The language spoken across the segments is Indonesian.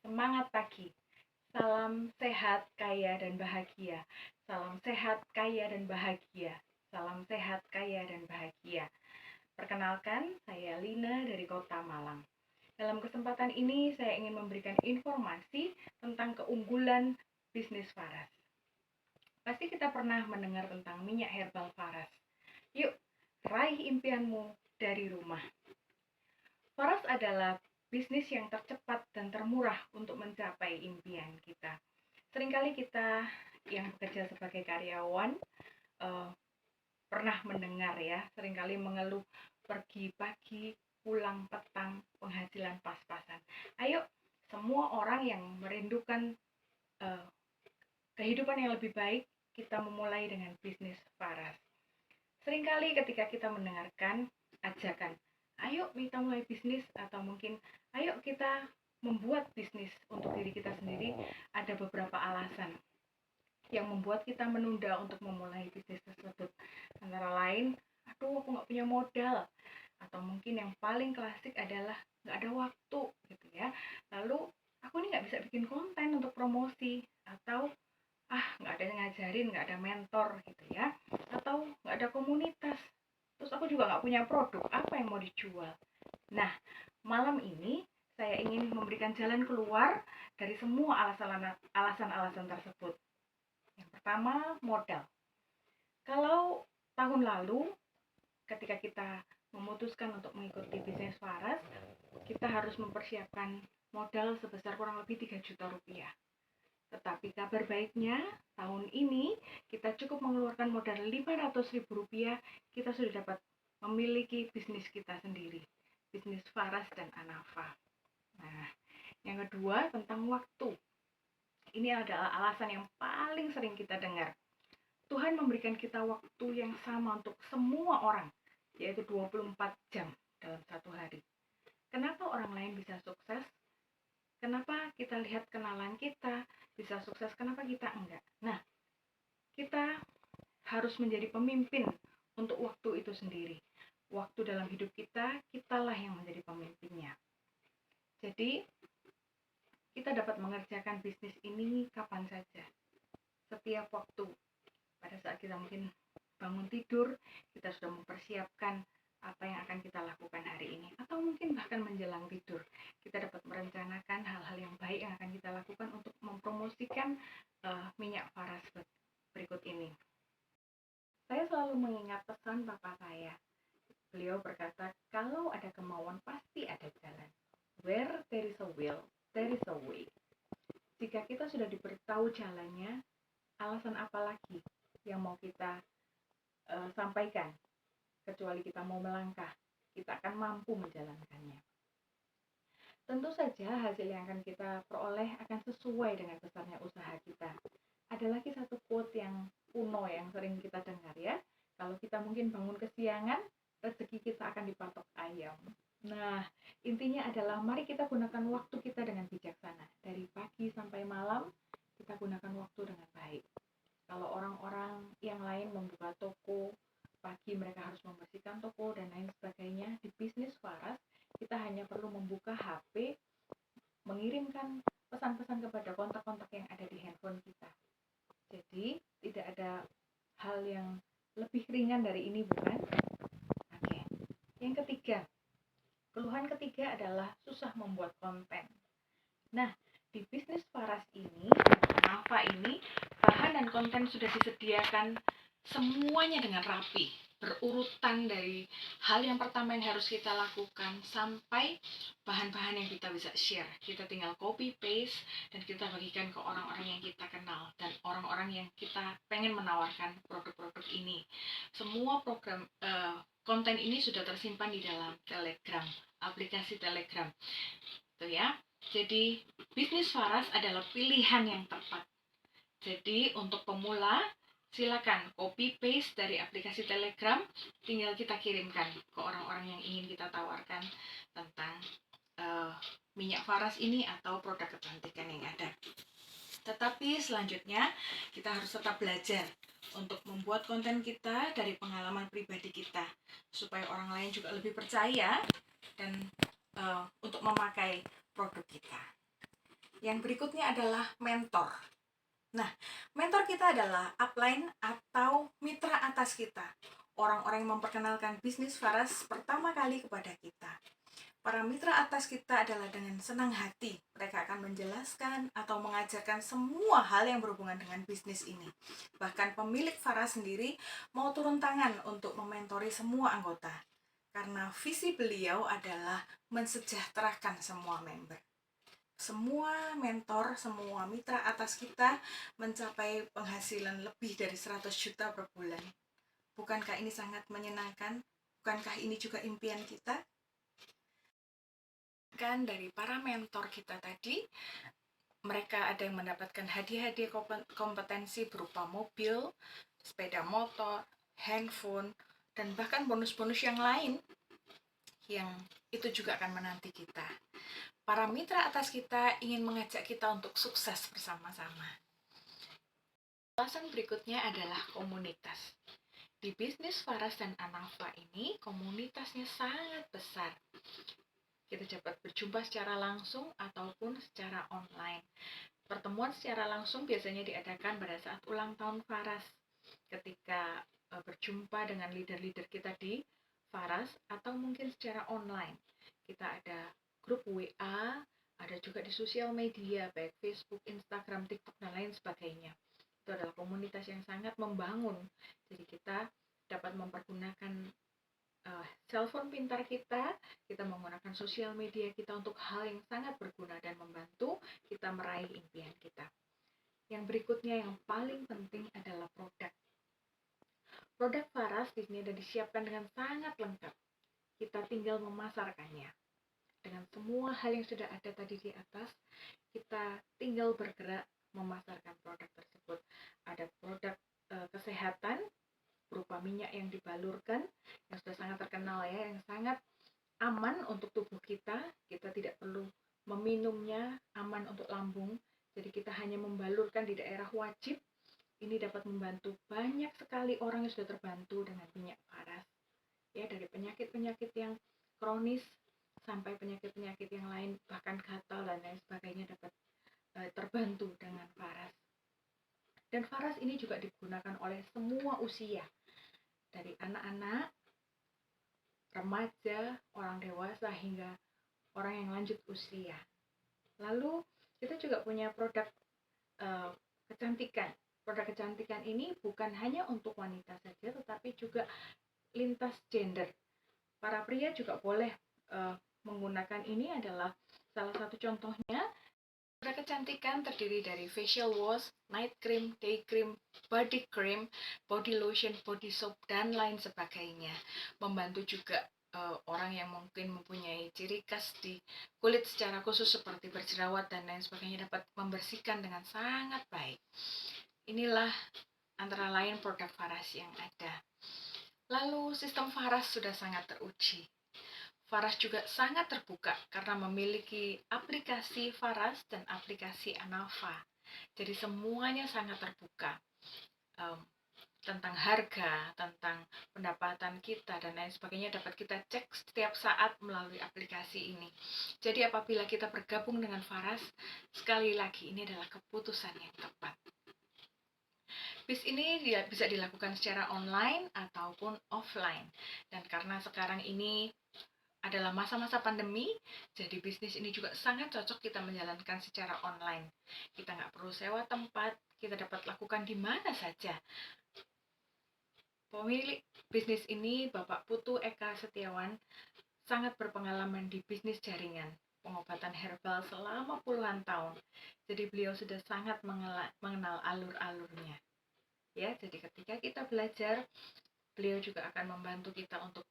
Semangat pagi. Salam sehat, kaya, dan bahagia. Salam sehat, kaya, dan bahagia. Salam sehat, kaya, dan bahagia. Perkenalkan, saya Lina dari Kota Malang. Dalam kesempatan ini, saya ingin memberikan informasi tentang keunggulan bisnis Faras. Pasti kita pernah mendengar tentang minyak herbal Faras. Yuk, raih impianmu dari rumah. Faras adalah bisnis yang tercepat dan termurah untuk mencapai impian kita. Seringkali kita yang bekerja sebagai karyawan uh, pernah mendengar ya, seringkali mengeluh pergi pagi, pulang petang, penghasilan pas-pasan. Ayo, semua orang yang merindukan uh, kehidupan yang lebih baik, kita memulai dengan bisnis Faras. Seringkali ketika kita mendengarkan ajakan, ayo kita mulai bisnis, atau mungkin ayo kita membuat bisnis untuk diri kita sendiri, ada beberapa alasan yang membuat kita menunda untuk memulai bisnis tersebut. Antara lain, aduh aku nggak punya modal, atau mungkin yang paling klasik adalah nggak ada waktu gitu ya. Lalu aku ini nggak bisa bikin konten untuk promosi, atau nggak ada yang ngajarin, nggak ada mentor gitu ya, atau nggak ada komunitas, terus aku juga nggak punya produk, apa yang mau dijual. Nah, malam ini saya ingin memberikan jalan keluar dari semua alasan-alasan tersebut. Yang pertama, modal. Kalau tahun lalu ketika kita memutuskan untuk mengikuti bisnis Faras, kita harus mempersiapkan modal sebesar kurang lebih 3 juta rupiah. Tetapi kabar baiknya, tahun ini kita cukup mengeluarkan modal 500 ribu rupiah, kita sudah dapat memiliki bisnis kita sendiri, bisnis Faras dan Anafa. Nah, yang kedua tentang waktu. Ini adalah alasan yang paling sering kita dengar. Tuhan memberikan kita waktu yang sama untuk semua orang, yaitu 24 jam dalam satu hari. Kenapa orang lain bisa sukses? Kenapa kita lihat kenalan kita bisa sukses, kenapa kita enggak? Nah, kita harus menjadi pemimpin untuk waktu itu sendiri. Waktu dalam hidup kita, kitalah yang menjadi pemimpinnya. Jadi, kita dapat mengerjakan bisnis ini kapan saja, setiap waktu. Pada saat kita mungkin bangun tidur, kita sudah mempersiapkan apa yang akan kita lakukan hari ini, atau mungkin bahkan menjelang tidur kita dapat merencanakan hal-hal yang baik yang akan kita lakukan untuk mempromosikan minyak Faras berikut ini. Saya selalu mengingat pesan bapak saya. Beliau berkata, kalau ada kemauan pasti ada jalan. Where there is a will, there is a way. Jika kita sudah diberitahu jalannya, alasan apa lagi yang mau kita sampaikan? Kecuali kita mau melangkah, kita akan mampu menjalankannya. Tentu saja hasil yang akan kita peroleh akan sesuai dengan besarnya usaha kita. Ada lagi satu quote yang kuno yang sering kita dengar ya. Kalau kita mungkin bangun kesiangan, rezeki kita akan dipatok ayam. Nah, intinya adalah mari kita gunakan waktu kita dengan bijaksana. Dari pagi sampai malam, kita gunakan waktu dengan baik. Kalau orang-orang yang lain membuka toko, pagi mereka harus membersihkan toko dan lain sebagainya, di bisnis Faras kita hanya perlu membuka HP, mengirimkan pesan-pesan kepada kontak-kontak yang ada di handphone kita. Jadi tidak ada hal yang lebih ringan dari ini, bukan? Oke. Yang ketiga, keluhan ketiga adalah susah membuat konten. Nah, di bisnis Faras ini, Anafa ini, bahan dan konten sudah disediakan semuanya dengan rapi, berurutan dari hal yang pertama yang harus kita lakukan sampai bahan-bahan yang kita bisa share. Kita tinggal copy paste dan kita bagikan ke orang-orang yang kita kenal dan orang-orang yang kita pengen menawarkan produk-produk ini. Semua program konten ini sudah tersimpan di dalam Telegram, aplikasi Telegram. Tuh ya. Jadi bisnis Faras adalah pilihan yang tepat. Jadi untuk pemula, silakan copy paste dari aplikasi Telegram, tinggal kita kirimkan ke orang-orang yang ingin kita tawarkan tentang minyak Faras ini atau produk kecantikan yang ada. Tetapi selanjutnya kita harus tetap belajar untuk membuat konten kita dari pengalaman pribadi kita, supaya orang lain juga lebih percaya dan untuk memakai produk kita. Yang berikutnya adalah mentor. Nah, mentor kita adalah upline atau mitra atas kita. Orang-orang yang memperkenalkan bisnis Faras pertama kali kepada kita. Para mitra atas kita adalah dengan senang hati. Mereka akan menjelaskan atau mengajarkan semua hal yang berhubungan dengan bisnis ini. Bahkan pemilik Faras sendiri mau turun tangan untuk mementori semua anggota. Karena visi beliau adalah mensejahterakan semua member. Semua mentor, semua mitra atas kita mencapai penghasilan lebih dari 100 juta per bulan. Bukankah ini sangat menyenangkan? Bukankah ini juga impian kita? Kan dari para mentor kita tadi, mereka ada yang mendapatkan hadiah-hadiah kompetensi berupa mobil, sepeda motor, handphone, dan bahkan bonus-bonus yang lain yang itu juga akan menanti kita. Para mitra atas kita ingin mengajak kita untuk sukses bersama-sama. Alasan berikutnya adalah komunitas. Di bisnis Faras dan Anafa ini, komunitasnya sangat besar. Kita dapat berjumpa secara langsung ataupun secara online. Pertemuan secara langsung biasanya diadakan pada saat ulang tahun Faras, ketika berjumpa dengan leader-leader kita di Faras, atau mungkin secara online. Kita ada grup WA, ada juga di sosial media, baik Facebook, Instagram, TikTok, dan lain sebagainya. Itu adalah komunitas yang sangat membangun. Jadi kita dapat mempergunakan cellphone pintar kita menggunakan sosial media kita untuk hal yang sangat berguna dan membantu kita meraih impian kita. Yang berikutnya yang paling penting adalah produk. Produk Faras di sini sudah disiapkan dengan sangat lengkap. Kita tinggal memasarkannya. Dengan semua hal yang sudah ada tadi di atas, kita tinggal bergerak memasarkan produk tersebut. Ada produk kesehatan berupa minyak yang dibalurkan, yang sudah sangat terkenal ya, yang sangat aman untuk tubuh kita. Kita tidak perlu meminumnya, aman untuk lambung. Jadi kita hanya membalurkan di daerah wajib. Ini dapat membantu banyak sekali orang yang sudah terbantu dengan minyak Faras. Ya, dari penyakit-penyakit yang kronis sampai penyakit-penyakit yang lain, bahkan gatal dan lain sebagainya dapat terbantu dengan Faras. Dan Faras ini juga digunakan oleh semua usia, dari anak-anak, remaja, orang dewasa, hingga orang yang lanjut usia. Lalu kita juga punya produk kecantikan. Produk kecantikan ini bukan hanya untuk wanita saja, tetapi juga lintas gender. Para pria juga boleh menggunakan ini. Adalah salah satu contohnya. Produk kecantikan terdiri dari facial wash, night cream, day cream, body cream, body lotion, body soap, dan lain sebagainya. Membantu juga orang yang mungkin mempunyai ciri khas di kulit secara khusus seperti berjerawat dan lain sebagainya, dapat membersihkan dengan sangat baik. Inilah antara lain produk Faras yang ada. Lalu sistem Faras sudah sangat teruji. Faras juga sangat terbuka karena memiliki aplikasi Faras dan aplikasi Anafa. Jadi semuanya sangat terbuka. Tentang harga, tentang pendapatan kita, dan lain sebagainya dapat kita cek setiap saat melalui aplikasi ini. Jadi apabila kita bergabung dengan Faras, sekali lagi ini adalah keputusan yang tepat. Bis ini bisa dilakukan secara online ataupun offline. Dan karena sekarang ini adalah masa-masa pandemi, jadi bisnis ini juga sangat cocok kita menjalankan secara online. Kita nggak perlu sewa tempat, kita dapat lakukan di mana saja. Pemilik bisnis ini, Bapak Putu Eka Setiawan, sangat berpengalaman di bisnis jaringan pengobatan herbal selama puluhan tahun. Jadi beliau sudah sangat mengenal alur-alurnya. Ya, jadi ketika kita belajar, beliau juga akan membantu kita untuk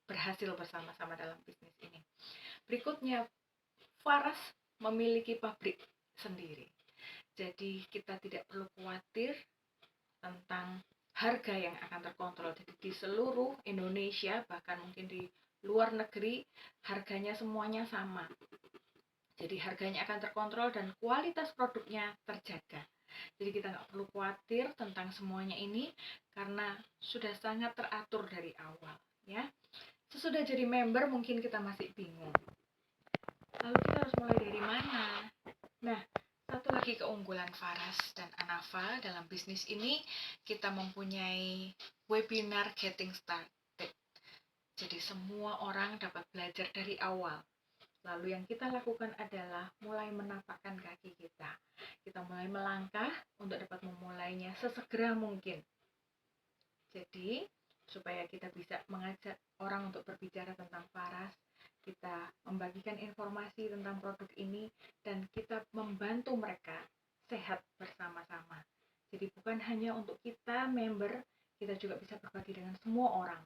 berhasil bersama-sama dalam bisnis ini. Berikutnya, Faras memiliki pabrik sendiri. Jadi kita tidak perlu khawatir tentang harga yang akan terkontrol. Jadi di seluruh Indonesia, bahkan mungkin di luar negeri, harganya semuanya sama. Jadi harganya akan terkontrol dan kualitas produknya terjaga. Jadi kita nggak perlu khawatir tentang semuanya ini karena sudah sangat teratur dari awal, ya. Sesudah jadi member mungkin kita masih bingung. Lalu kita harus mulai dari mana? keunggulan Faras dan Anafa dalam bisnis ini, kita mempunyai webinar Getting Started. Jadi semua orang dapat belajar dari awal. Lalu yang kita lakukan adalah mulai menapakkan kaki kita. Kita mulai melangkah untuk dapat memulainya sesegera mungkin. Jadi, supaya kita bisa mengajak orang untuk berbicara tentang Faras, kita membagikan informasi tentang produk ini, dan kita membantu mereka sehat bersama-sama. Jadi bukan hanya untuk kita member, kita juga bisa berbagi dengan semua orang.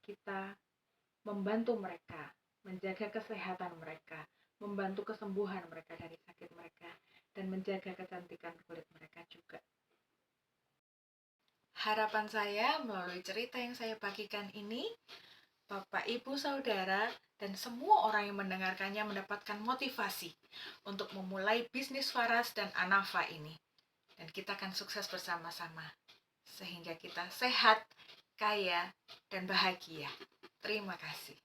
Kita membantu mereka, menjaga kesehatan mereka, membantu kesembuhan mereka dari sakit mereka, dan menjaga kecantikan kulit mereka juga. Harapan saya melalui cerita yang saya bagikan ini, Bapak, Ibu, Saudara, dan semua orang yang mendengarkannya mendapatkan motivasi untuk memulai bisnis Faras dan Anafa ini. Dan kita akan sukses bersama-sama, sehingga kita sehat, kaya, dan bahagia. Terima kasih.